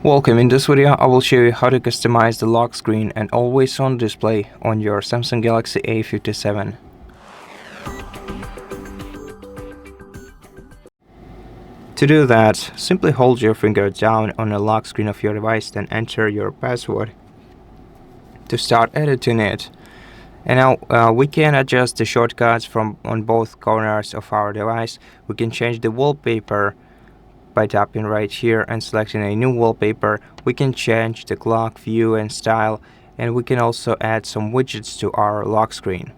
Welcome. In this video, I will show you how to customize the lock screen and always on display on your Samsung Galaxy A57. To do that, simply hold your finger down on the lock screen of your device, then enter your password to start editing it. And now we can adjust the shortcuts on both corners of our device. We can change the wallpaper by tapping right here and selecting a new wallpaper. We can change the clock view and style, and we can also add some widgets to our lock screen.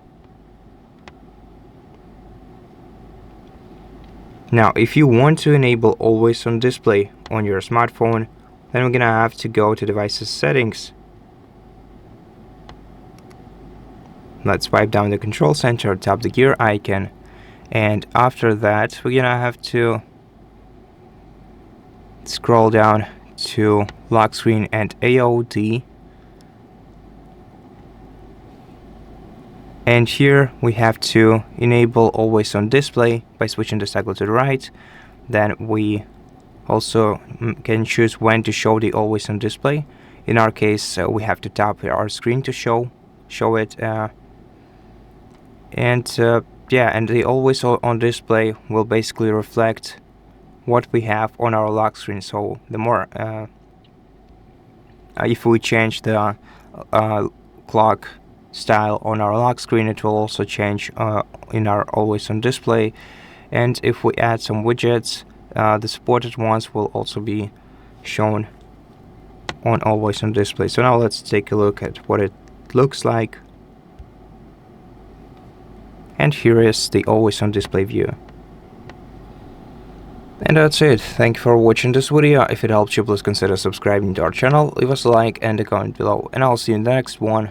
Now, if you want to enable always on display on your smartphone, then we're gonna have to go to devices settings. Let's swipe down the control center, tap the gear icon, and after that we're gonna have to scroll down to lock screen and AOD, and here we have to enable always on display by switching the toggle to the right. Then we also can choose when to show the always on display. In our case, we have to tap our screen to show it, and the always on display will basically reflect what we have on our lock screen. So the more if we change the clock style on our lock screen, it will also change in our always on display. And if we add some widgets, the supported ones will also be shown on always on display. So now let's take a look at what it looks like. And here is the always on display view. And that's it. Thank you for watching this video. If it helped you, please consider subscribing to our channel, leave us a like and a comment below, and I'll see you in the next one.